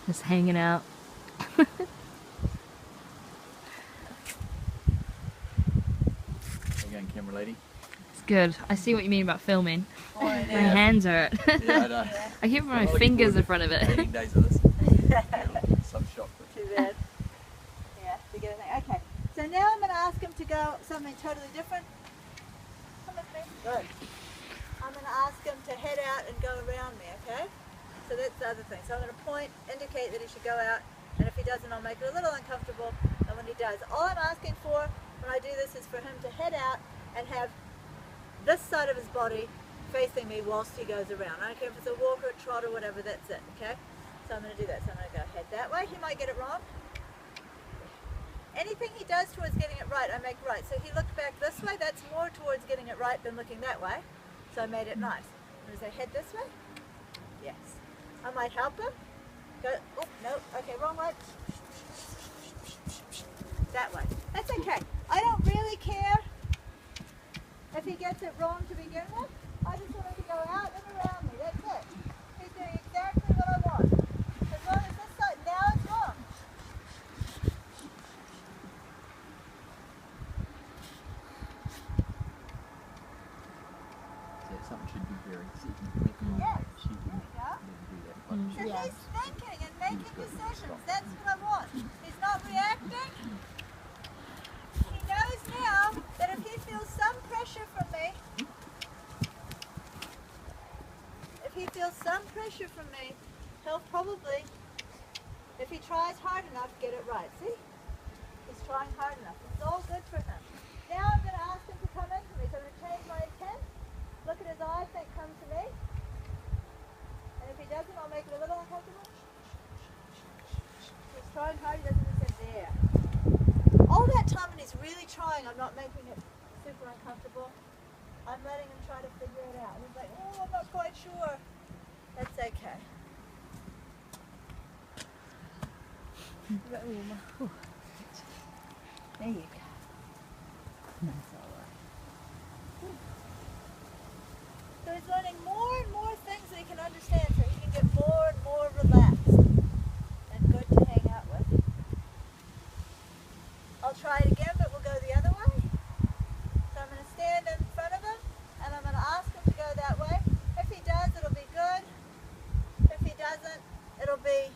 Just hanging out. Again, camera lady. It's good. I see what you mean about filming. Oh, I know. My hands hurt. Yeah, I know. I keep my Looking fingers forward in front of it. 18 days of this. Some shock. Too bad. Yeah, to get a thing. Okay, so now I'm going to ask him to go something totally different. Come with me. Good. I'm going to ask him to head out and go around me, okay? So that's the other thing. So I'm going to point, indicate that he should go out, and if he doesn't, I'll make it a little uncomfortable, and when he does. All I'm asking for when I do this is for him to head out and have this side of his body facing me whilst he goes around. I don't care if it's a walk or a trot or whatever, that's it, okay? So I'm going to do that. So I'm going to go head that way. He might get it wrong. Anything he does towards getting it right, I make right. So he looked back this way, that's more towards getting it right than looking that way. So I made it nice. As I head this way? Yes. I might help him. Go, oh, no, okay, wrong way. That way. That's okay. I don't really care if he gets it wrong to begin with. I just want him to go out and around me. That's it. He's doing exactly what I want. As long as this side, now it's wrong. So something should be very making Yes. she There wouldn't you go. do that. So he's thinking and making decisions. That's what I want. He's not reacting. He knows now that if he feels some pressure from me, he'll probably, if he tries hard enough, get it right. See? He's trying hard enough. It's all good for him. Now I'm going to ask him to come into me. So I'm going to change my intent. Look at his eyes, think, come to me. And if he doesn't, I'll make it a little uncomfortable. He's trying hard, he doesn't just sit there. All that time when he's really trying, I'm not making it super uncomfortable. I'm letting him try to figure it out. He's like, oh, I'm not quite sure. That's okay. There you go. That's all right. So he's learning more and more things that he can understand so he can get more and more relaxed and good to hang out with. I'll try it again, but we'll go the other way. So I'm going to stand in front of him and I'm going to ask him to go that way. If he does, it'll be good. If he doesn't, it'll be,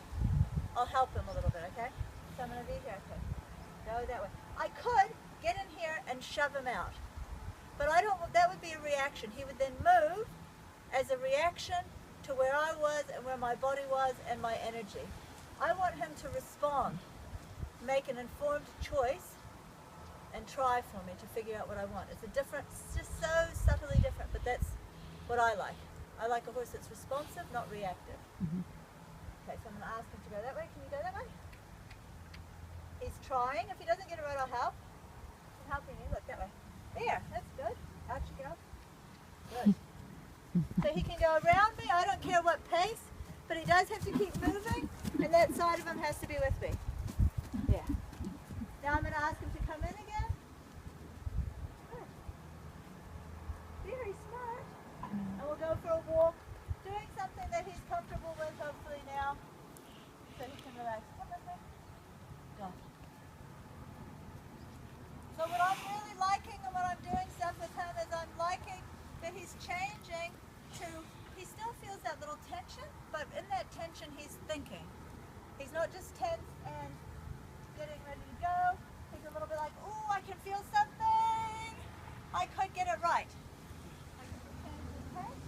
I'll help him a little bit, okay? So I'm going to be here, okay? Go that way. I could get in here and shove him out. But I don't, that would be a reaction. He would then move as a reaction to where I was and where my body was and my energy. I want him to respond, make an informed choice, and try for me to figure out what I want. It's a different, it's just so subtly different, but that's what I like. I like a horse that's responsive, not reactive. Okay, so I'm going to ask him to go that way. Can you go that way? He's trying. If he doesn't get it right, I'll help. I'm helping you. Look, that way. There, that's good. Out you go. Good. So he can go around me. I don't care what pace, but he does have to keep moving, and that side of him has to be with me. Yeah. Now I'm going to ask him to come in again. Good. Very smart. And we'll go for a walk, doing something that he's comfortable with, hopefully now, so he can relax. Come with me. Go. So what I'm really liking and what I'm doing stuff with him is I'm liking that he's changing to, he still feels that little tension, but in that tension he's thinking. He's not just tense and getting ready to go. He's a little bit like, ooh, I can feel something. I could get it right. I can change his pace.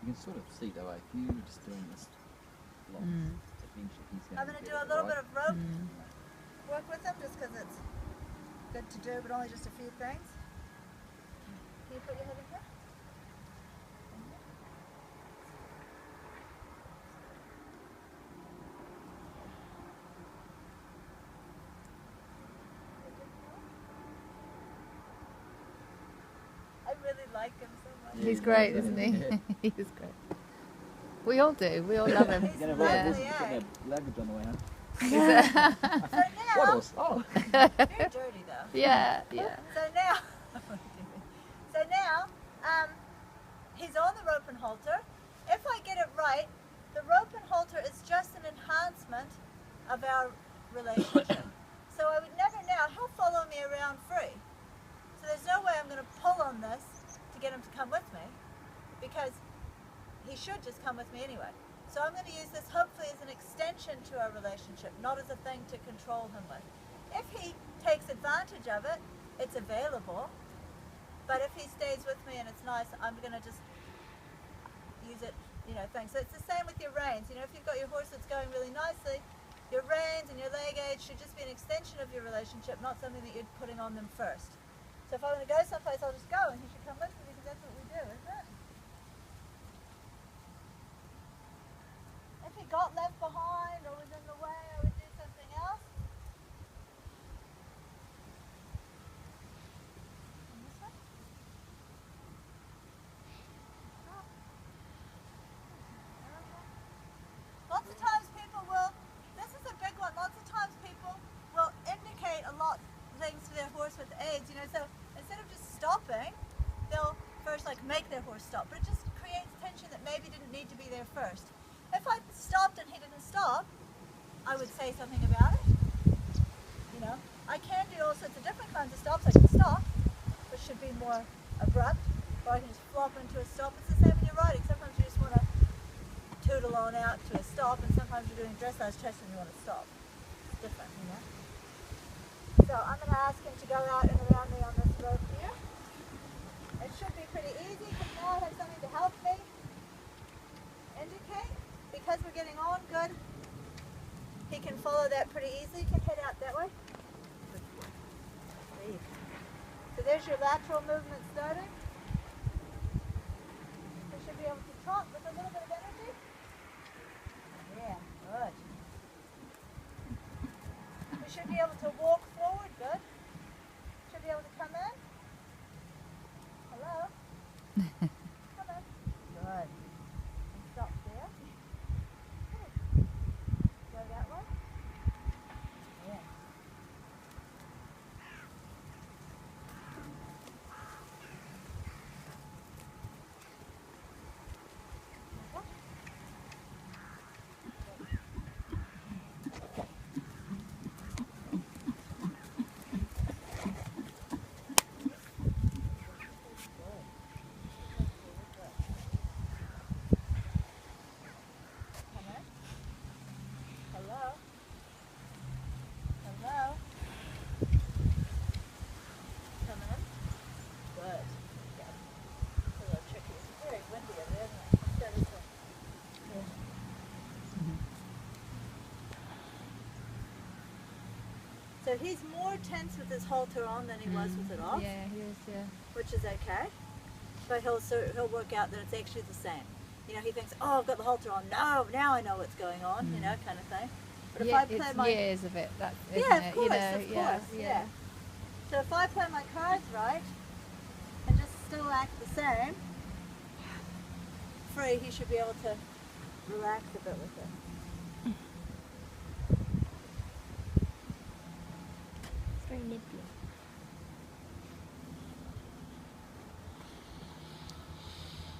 can sort of see though, if you were just doing this long, eventually he's going I'm to going to get do a it little right. bit of rope work with him just because it's good to do, but only just a few things. Can you put your head in here? I really like him so much. Yeah, He's yeah, great, yeah, isn't he? yeah. He's great. We all do. We all love him. He's You're going to lovely, have eh? luggage on the way home. So What now, else? Oh! very dirty though. Yeah, yeah. So now, he's on the rope and halter. If I get it right, the rope and halter is just an enhancement of our relationship. So I would never now, he'll follow me around free. So there's no way I'm going to pull on this to get him to come with me, because he should just come with me anyway. So I'm going to use this hopefully as an extension to our relationship, not as a thing to control him with. If he takes advantage of it, it's available. But if he stays with me and it's nice, I'm going to just use it, thing. So it's the same with your reins. If you've got your horse that's going really nicely, your reins and your leg aid should just be an extension of your relationship, not something that you're putting on them first. So if I want to go someplace, I'll just go and he should come with me because that's what we do, isn't it? If he got left behind or was in the way, I would do something else. And this one? Lots of times people will, this is a big one, lots of times people will indicate a lot things to their horse with aids, so instead of just stopping, they'll first make their horse stop, but it just creates tension that maybe didn't need to be there first. If I stopped and he didn't stop, I would say something about it. I can do all sorts of different kinds of stops. I can stop, which should be more abrupt, or I can just flop into a stop. It's the same when you're riding. Sometimes you just want to tootle on out to a stop, and sometimes you're doing dressage chest and you want to stop. It's different, So I'm going to ask him to go out and around me on this rope here. It should be pretty easy because now I have something to help me indicate. Because we're getting on good, he can follow that pretty easily. You can head out that way. There you go. So there's your lateral movement starting. You should be able to trot with a little bit of energy. Yeah, good. We should be able to walk forward, good. Should be able to come in. Hello? Come in. Good. And stop there. Good. Go that way. Yeah. So he's more tense with his halter on than he was with it off, Yeah, he is, yeah. which is okay. But he'll work out that it's actually the same. He thinks, oh, I've got the halter on. No, now I know what's going on, kind of thing. But if I play it's my years of it, that, isn't yeah, it? of course, yeah. So if I play my cards right and just still act the same, free, he should be able to relax a bit with it. It's very nipply.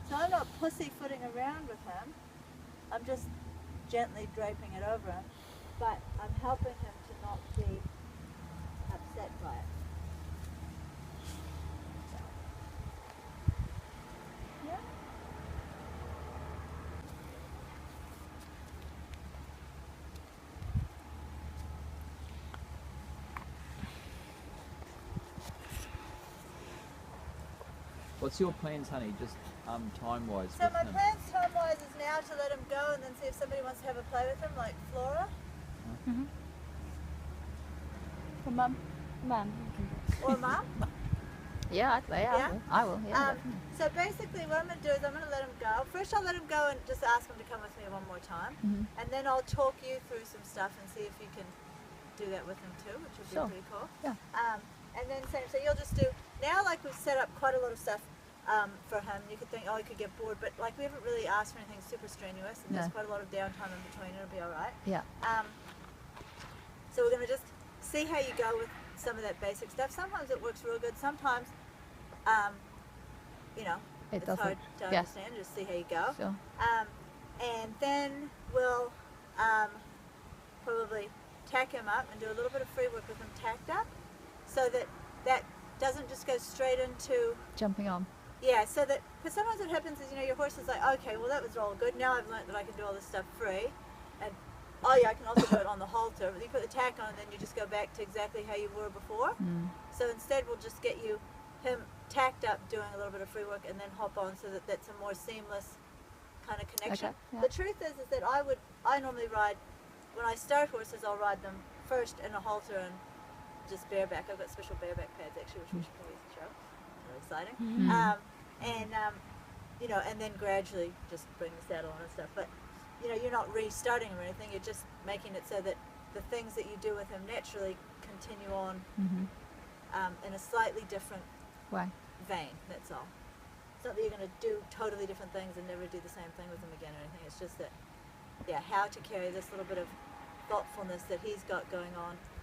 So I'm not pussyfooting around with him. I'm just gently draping it over him, but I'm helping him to not be upset by it. Yeah? What's your plans, honey? Just time-wise So with my him? plans time-wise is now to let him go and then see if somebody wants to have a play with him, like Flora For mum. Mum. or Mum. Yeah, Yeah? I will. Yeah. definitely. So basically what I'm going to do is I'm going to let him go. First I'll let him go and just ask him to come with me one more time. Mhm. And then I'll talk you through some stuff and see if you can do that with him too, which would Sure. be pretty cool. Yeah. And then so you'll just do, now like we've set up quite a lot of stuff for him. You could think, oh, he could get bored, but like we haven't really asked for anything super strenuous and there's No. quite a lot of downtime in between. It'll be all right. Yeah. So we're going to just see how you go with some of that basic stuff. Sometimes it works real good. Sometimes, you know, It it's doesn't. hard to Yeah. understand. Just see how you go. Sure. And then we'll probably tack him up and do a little bit of free work with him tacked up, so that that doesn't just go straight into, Jumping on. yeah, so that, because sometimes what happens is, you know, your horse is like, okay, well that was all good, now I've learned that I can do all this stuff free, and oh yeah, I can also do it on the halter, but you put the tack on and then you just go back to exactly how you were before. So instead we'll just get him tacked up doing a little bit of free work and then hop on, so that that's a more seamless kind of connection. Okay, yeah. The truth is that I normally ride, when I start horses, I'll ride them first in a halter and just bareback. I've got special bareback pads actually, which we should probably show. Really exciting. You know, and then gradually just bring the saddle on and stuff. But you know, you're not restarting or anything. You're just making it so that the things that you do with him naturally continue on in a slightly different Why? vein. That's all. It's not that you're going to do totally different things and never do the same thing with him again or anything. It's just that, yeah, how to carry this little bit of thoughtfulness that he's got going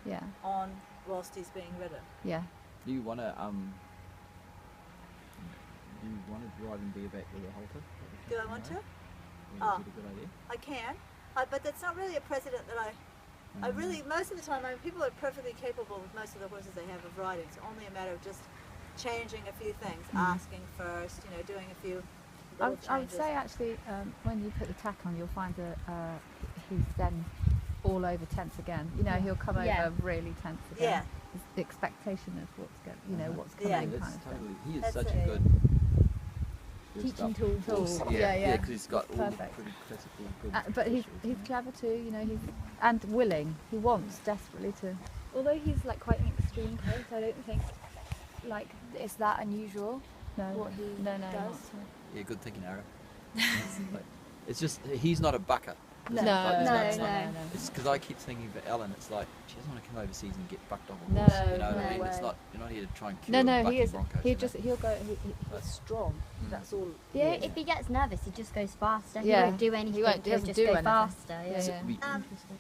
Yeah. on whilst he's being ridden. Yeah. Do you want to ride and bareback with a halter? Do I want to? Is Oh. it a good idea? I can, but that's not really a precedent that I really, most of the time, people are perfectly capable with most of the horses they have of riding. It's only a matter of just changing a few things, asking first, you know, doing a few I little would changes. say actually, when you put the tack on, you'll find that he's then all over tense again. You know, he'll come Yeah. over really tense again. Yeah. The expectation of what's going, you know, what's Yeah. coming, That's kind of thing. totally. He is That's such it. a good Teaching stuff. tool. Yeah. Because he's got all the Perfect. pretty classical good. But he's visuals, clever too. You know, and willing. He wants desperately to. Although he's like quite an extreme case, I don't think like it's that unusual No. what he no. does. not Yeah, good thinking, Ara. It's just he's not a bucker. No. It's like- it's No, not- it's not- no. It's because I keep thinking for Ellen, it's like she doesn't want to come overseas and get bucked off a No, horse. You know what I no mean? It's way. not. You're not here to try and cure No, he bucking is. broncos. He'll you know? just he'll go. He's strong. That's all. he Yeah, is. if he gets nervous, he just goes faster. He Yeah. won't do anything. He He'll doesn't just do go anything. faster. Yeah, So yeah. we-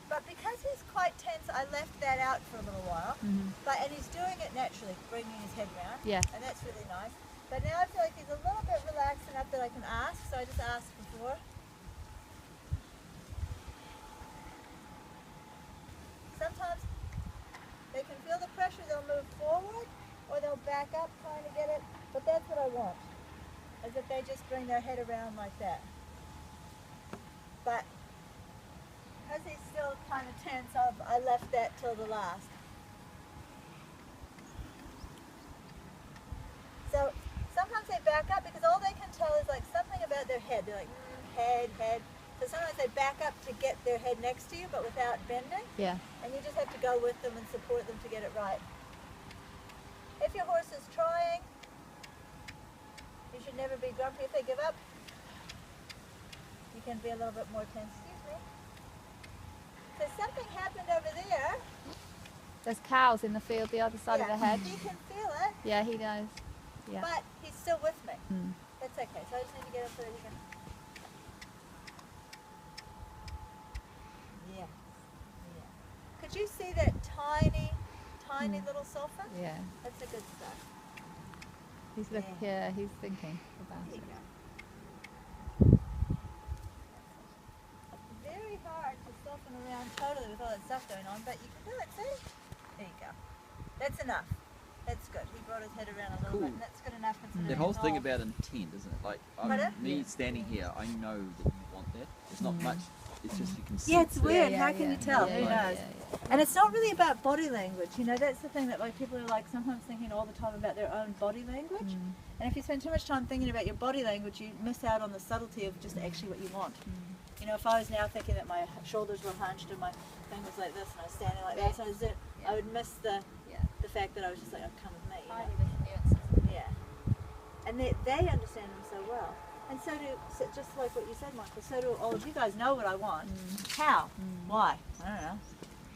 But because he's quite tense, I left that out for a little while. And he's doing it naturally, bringing his head round. Yeah. And that's really nice. But now I feel like he's a little bit relaxed enough that I can ask, so I just asked before. Sometimes they can feel the pressure, they'll move forward or they'll back up trying to get it, but that's what I want, is that they just bring their head around like that. But because he's still kind of tense, I left that till the last. So sometimes they back up because all they can tell is like something about their head. They're like, head. So sometimes they back up to get their head next to you, but without bending. Yeah. And you just have to go with them and support them to get it right. If your horse is trying, you should never be grumpy if they give up. You can be a little bit more tense. Excuse me. So something happened over there. There's cows in the field the other side of the hedge. He can feel it, Yeah, he knows. Yeah. but he's still with me. Mm. That's okay. So I just need to get him so that he can. Yeah. Could you see that tiny little sulfur? Yeah. That's a good start. He's looking. Yeah, he's thinking about There it. you go. Very hard to soften around totally with all that stuff going on, but you can do it, see? There you go. That's enough. That's good. He brought his head around a little Cool. bit, and that's good enough considering That whole it's thing all- about intent, isn't it? Like Pardon? me standing here, I know that you want that. There's not much It's just you can see. Yeah, it's weird. Yeah, How can yeah, you tell? yeah, Who yeah, knows? yeah, And it's not really about body language. You know, that's the thing that like people are like sometimes thinking all the time about their own body language. And if you spend too much time thinking about your body language, you miss out on the subtlety of just actually what you want. You know, if I was now thinking that my shoulders were hunched and my thing was like this and I was standing like that, so I would miss the fact that I was just like, oh, come with me. You know? Yeah. And they understand them so well. And so just like what you said, Michael, so do all of you guys know what I want. How? Why? I don't know.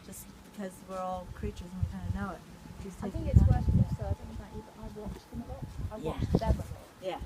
Just because we're all creatures and we kind of know it. I think it's worth also, I don't know about you, but I watch them a lot. I watch them a lot. Yeah.